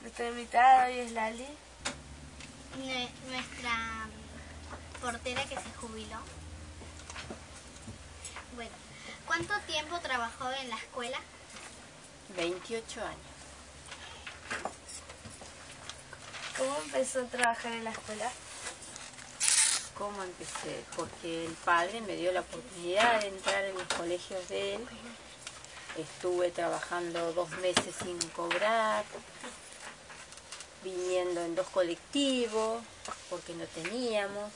Nuestra invitada hoy es Lali. Nuestra portera que se jubiló. Bueno, ¿cuánto tiempo trabajó en la escuela? 28 años. ¿Cómo empezó a trabajar en la escuela? ¿Cómo empecé? Porque el padre me dio la oportunidad de entrar en los colegios de él. Estuve trabajando 2 meses sin cobrar, viniendo en 2 colectivos, porque no teníamos,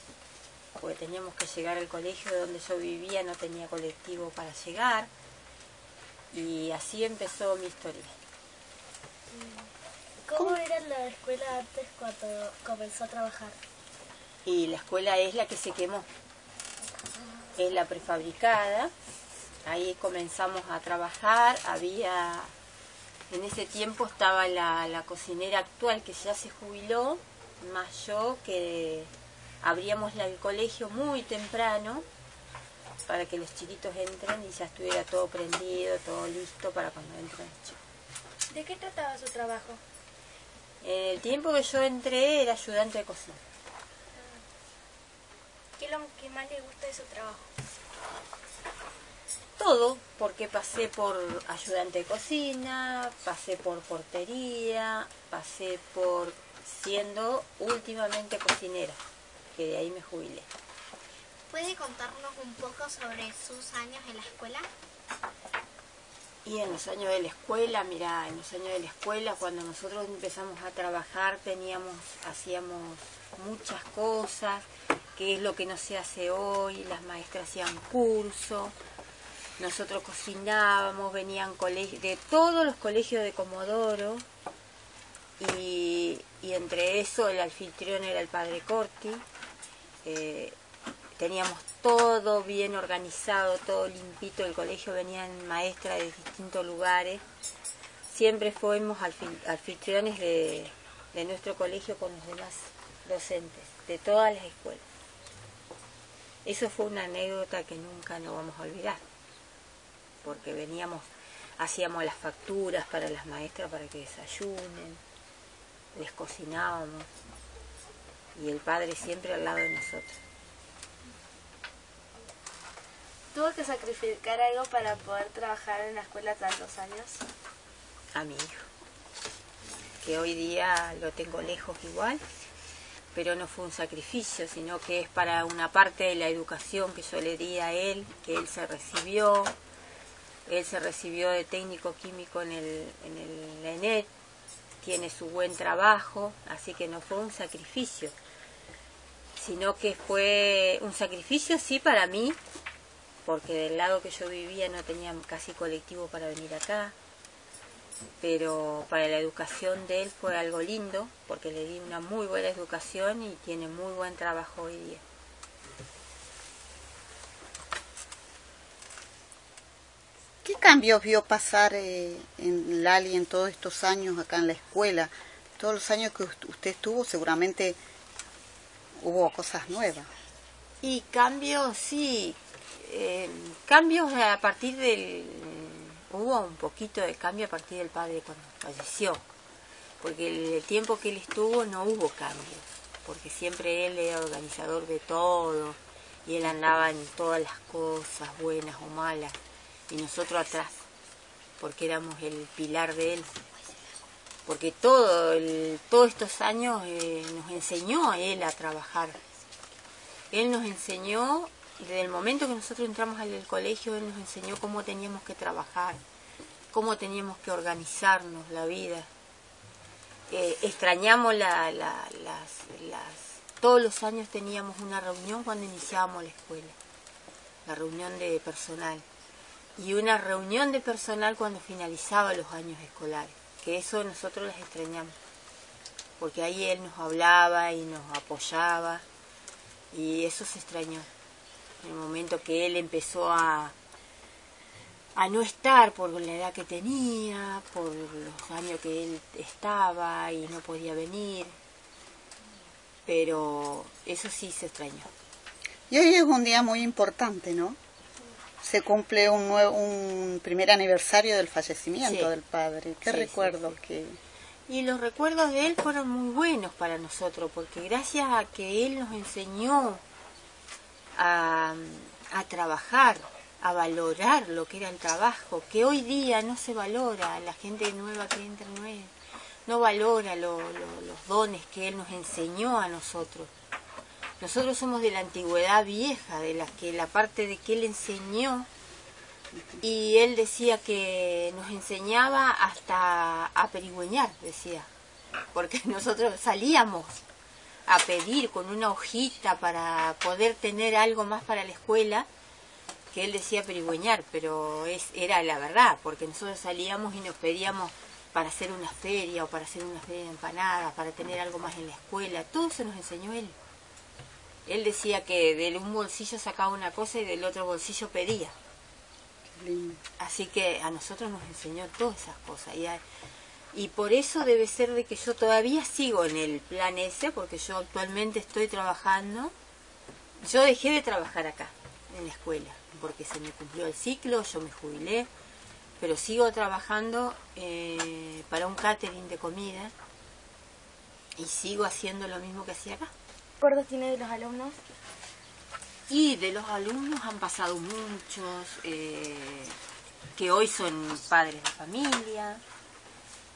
porque teníamos que llegar al colegio donde yo vivía, no tenía colectivo para llegar, y así empezó mi historia. ¿Cómo era la escuela antes cuando comenzó a trabajar? Y la escuela es la que se quemó, es la prefabricada. Ahí comenzamos a trabajar. En ese tiempo estaba la cocinera actual que ya se jubiló, más yo, que abríamos el colegio muy temprano para que los chiquitos entren y ya estuviera todo prendido, todo listo para cuando entren los chicos. ¿De qué trataba su trabajo? En el tiempo que yo entré era ayudante de cocina. ¿Qué es lo que más le gusta de su trabajo? Todo, porque pasé por ayudante de cocina, pasé por portería, pasé por siendo últimamente cocinera, que de ahí me jubilé. ¿Puede contarnos un poco sobre sus años en la escuela? Y en los años de la escuela, mirá, en los años de la escuela, cuando nosotros empezamos a trabajar, hacíamos muchas cosas, que es lo que no se hace hoy. Las maestras hacían cursos, nosotros cocinábamos, venían de todos los colegios de Comodoro, y entre eso el anfitrión era el padre Corti. Teníamos todo bien organizado, todo limpito. El colegio venían maestras de distintos lugares. Siempre fuimos anfitriones de nuestro colegio con los demás docentes, de todas las escuelas. Eso fue una anécdota que nunca nos vamos a olvidar, porque hacíamos las facturas para las maestras para que desayunen, les cocinábamos, y el padre siempre al lado de nosotros. ¿Tuvo que sacrificar algo para poder trabajar en la escuela tantos años? A mi hijo, que hoy día lo tengo lejos igual, pero no fue un sacrificio, sino que es para una parte de la educación que yo le di a él, que él se recibió de técnico químico en el ENET, tiene su buen trabajo, así que no fue un sacrificio, sino que fue un sacrificio sí para mí, porque del lado que yo vivía no tenía casi colectivo para venir acá, pero para la educación de él fue algo lindo, porque le di una muy buena educación y tiene muy buen trabajo hoy día. ¿Qué cambios vio pasar en Lali en todos estos años acá en la escuela? Todos los años que usted estuvo seguramente hubo cosas nuevas. Y cambios, sí, cambios a partir hubo un poquito de cambio a partir del padre cuando falleció, porque el tiempo que él estuvo no hubo cambios, porque siempre él era organizador de todo, y él andaba en todas las cosas, buenas o malas, y nosotros atrás, porque éramos el pilar de él, porque todos estos años nos enseñó a él a trabajar. Él nos enseñó, desde el momento que nosotros entramos al colegio, él nos enseñó cómo teníamos que trabajar, cómo teníamos que organizarnos la vida. Extrañamos todos los años teníamos una reunión cuando iniciábamos la escuela, la reunión de personal, y una reunión de personal cuando finalizaba los años escolares, que eso nosotros las extrañamos, porque ahí él nos hablaba y nos apoyaba, y eso se extrañó. En el momento que él empezó a no estar por la edad que tenía, por los años que él estaba y no podía venir, pero eso sí se extrañó. Y hoy es un día muy importante, ¿no? Se cumple un primer aniversario del fallecimiento del padre. ¿Qué recuerdos? Y los recuerdos de él fueron muy buenos para nosotros, porque gracias a que él nos enseñó a trabajar, a valorar lo que era el trabajo, que hoy día no se valora, la gente nueva que entra no valora los dones que él nos enseñó a nosotros. Nosotros somos de la antigüedad vieja, de la parte de que él enseñó, y él decía que nos enseñaba hasta a perigüeñar, decía, porque nosotros salíamos a pedir con una hojita para poder tener algo más para la escuela, que él decía perigüeñar, pero era la verdad, porque nosotros salíamos y nos pedíamos para hacer una feria o para hacer una feria de empanadas, para tener algo más en la escuela. Todo eso nos enseñó él. Él decía que de un bolsillo sacaba una cosa y del otro bolsillo pedía. Así que a nosotros nos enseñó todas esas cosas. Y por eso debe ser de que yo todavía sigo en el plan ese, porque yo actualmente estoy trabajando. Yo dejé de trabajar acá, en la escuela, porque se me cumplió el ciclo, yo me jubilé, pero sigo trabajando para un catering de comida y sigo haciendo lo mismo que hacía acá. ¿Qué recuerdos tiene de los alumnos? Y de los alumnos han pasado muchos, que hoy son padres de familia,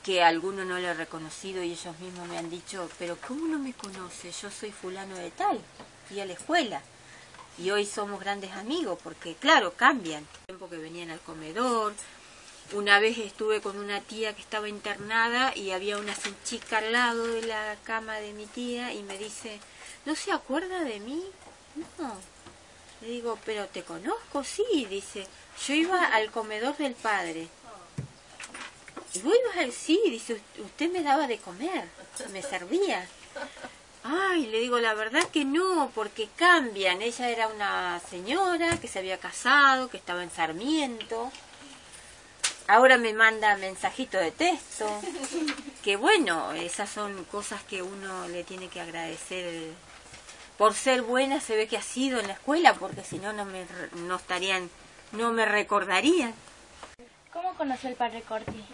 que a alguno no lo he reconocido y ellos mismos me han dicho, pero ¿cómo no me conoce? Yo soy fulano de tal, fui a la escuela. Y hoy somos grandes amigos, porque claro, cambian. El tiempo que venían al comedor. Una vez estuve con una tía que estaba internada y había una chica al lado de la cama de mi tía y me dice, ¿no se acuerda de mí? No. Le digo, ¿pero te conozco? Sí, dice, yo iba al comedor del padre. ¿Y vos ibas al? Sí, dice, usted me daba de comer, me servía. Ay, le digo, la verdad que no, porque cambian. Ella era una señora que se había casado, que estaba en Sarmiento. Ahora me manda mensajito de texto. Que bueno, esas son cosas que uno le tiene que agradecer. Por ser buena se ve que ha sido en la escuela, porque si no, no me recordarían. ¿Cómo conoció el padre Corti?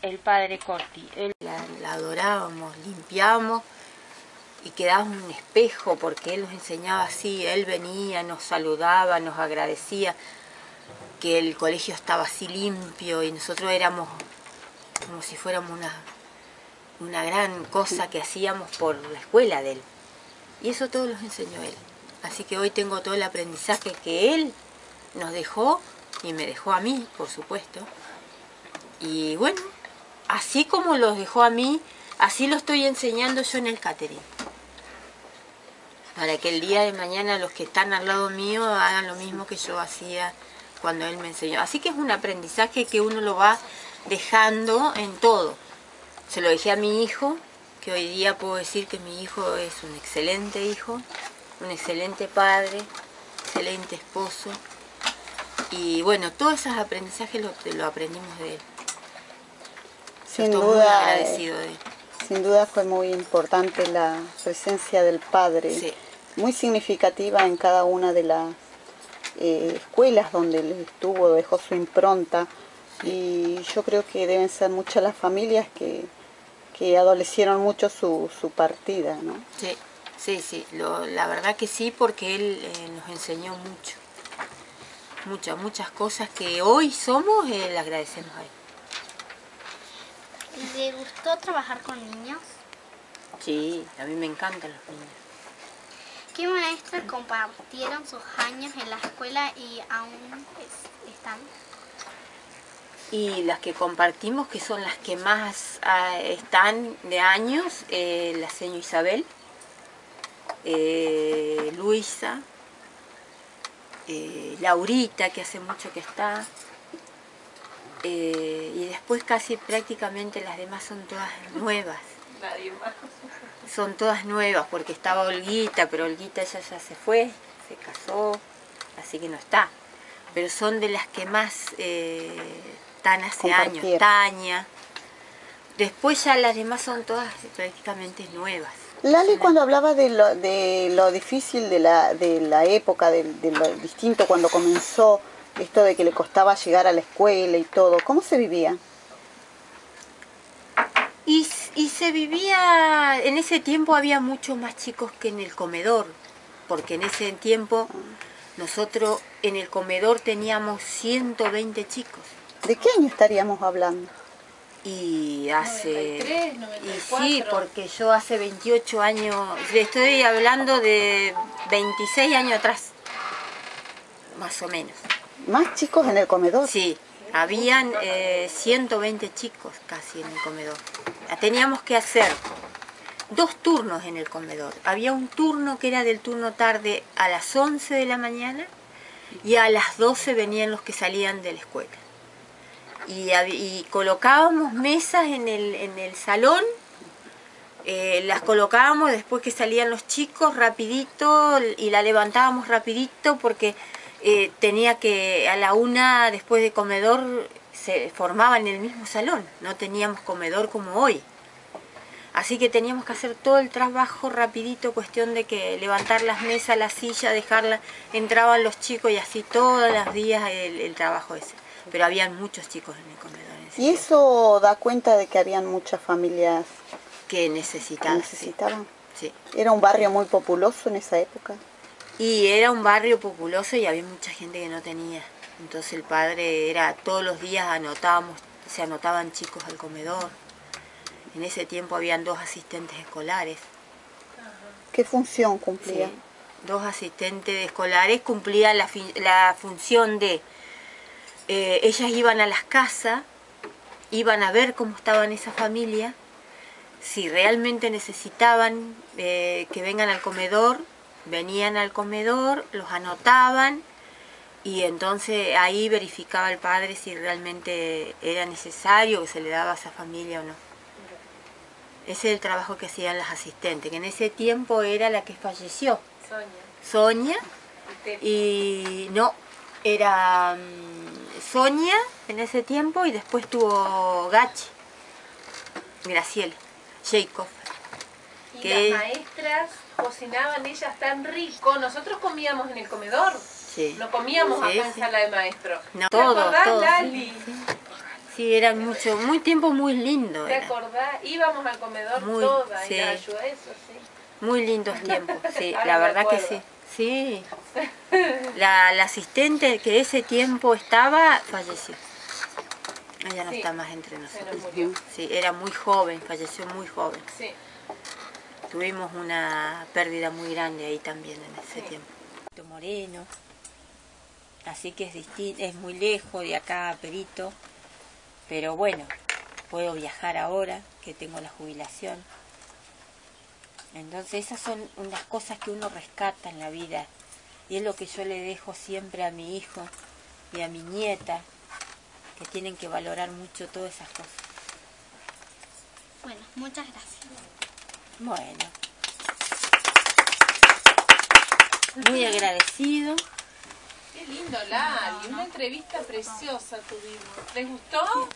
El padre Corti, él la adorábamos, limpiábamos y quedábamos en un espejo porque él nos enseñaba así, él venía, nos saludaba, nos agradecía que el colegio estaba así limpio y nosotros éramos como si fuéramos una gran cosa que hacíamos por la escuela de él. Y eso todo nos enseñó él. Así que hoy tengo todo el aprendizaje que él nos dejó y me dejó a mí, por supuesto. Y bueno, así como los dejó a mí, así lo estoy enseñando yo en el catering. Para que el día de mañana los que están al lado mío hagan lo mismo que yo hacía cuando él me enseñó. Así que es un aprendizaje que uno lo va dejando en todo. Se lo dejé a mi hijo, que hoy día puedo decir que mi hijo es un excelente hijo, un excelente padre, excelente esposo. Y bueno, todos esos aprendizajes lo aprendimos de él. Sin Estoy duda, muy agradecido de él. Sin duda fue muy importante la presencia del padre, Sí. muy significativa en cada una de las escuelas donde él estuvo, dejó su impronta, y yo creo que deben ser muchas las familias que adolecieron mucho su partida, ¿no? Sí, la verdad que sí, porque él nos enseñó muchas cosas que hoy somos, le agradecemos a él. ¿Le gustó trabajar con niños? Sí, a mí me encantan los niños. ¿Qué maestras compartieron sus años en la escuela y aún están? Y las que compartimos, que son las que más están de años, la señora Isabel, Luisa, Laurita, que hace mucho que está, y después casi prácticamente las demás son todas nuevas. Nadie más. Son todas nuevas, porque estaba Olguita, pero Olguita ya se fue, se casó, así que no está. Pero son de las que más están hace años. Tania. Después ya las demás son todas prácticamente nuevas. Lali, cuando hablaba de lo difícil de la época, de lo distinto cuando comenzó, esto de que le costaba llegar a la escuela y todo, ¿cómo se vivía? Y se vivía, en ese tiempo había muchos más chicos que en el comedor, porque en ese tiempo nosotros en el comedor teníamos 120 chicos. ¿De qué año estaríamos hablando? Y hace... 93, 94. Y sí, porque yo hace 28 años, le estoy hablando de 26 años atrás, más o menos. ¿Más chicos en el comedor? Sí, habían 120 chicos casi en el comedor. Teníamos que hacer 2 turnos en el comedor. Había un turno que era del turno tarde a las 11 de la mañana y a las 12 venían los que salían de la escuela. Y colocábamos mesas en el salón, las colocábamos después que salían los chicos rapidito y la levantábamos rapidito porque tenía que a la 1 después de comedor se formaba en el mismo salón, no teníamos comedor como hoy. Así que teníamos que hacer todo el trabajo rapidito, cuestión de que levantar las mesas, la silla, dejarla, entraban los chicos y así todos los días el trabajo ese. Pero habían muchos chicos en el comedor. ¿Y eso da cuenta de que habían muchas familias que necesitaban? necesitaban? Sí. ¿Era un barrio muy populoso en esa época? Y era un barrio populoso y había mucha gente que no tenía. Entonces el padre era, todos los días se anotaban chicos al comedor. En ese tiempo habían 2 asistentes escolares. ¿Qué función cumplía? Sí. 2 asistentes escolares cumplían la función de... ellas iban a las casas, iban a ver cómo estaban esas familias, si realmente necesitaban que vengan al comedor, venían al comedor, los anotaban y entonces ahí verificaba el padre si realmente era necesario que se le daba a esa familia o no. Ese es el trabajo que hacían las asistentes, que en ese tiempo era la que falleció. Sonia. Y no, era Sonia en ese tiempo y después tuvo Gachi, Graciela, Jacob. Y las maestras cocinaban ellas tan rico. Nosotros comíamos en el comedor. Sí. No comíamos Sí, acá en sí. sala de maestro. No, ¿Te todos, acordás, todos, Lali? Sí, era muy tiempo muy lindo. ¿Te Era. acordás? Íbamos al comedor Muy, todas sí. y la ayudó eso, sí. Muy lindos tiempos, sí, Ahora la me verdad que acuerdo. sí. Sí. La asistente que ese tiempo estaba falleció. Ella no Sí. está más entre Se nosotros. nos murió. Sí, era muy joven, falleció muy joven. Sí. Tuvimos una pérdida muy grande ahí también en ese Sí. tiempo. Moreno, así que es distinto, es muy lejos de acá a Perito, pero bueno, puedo viajar ahora que tengo la jubilación. Entonces esas son unas cosas que uno rescata en la vida y es lo que yo le dejo siempre a mi hijo y a mi nieta, que tienen que valorar mucho todas esas cosas. Bueno, muchas gracias. Bueno, muy agradecido. Qué lindo, Lali. Una entrevista preciosa tuvimos. ¿Les gustó?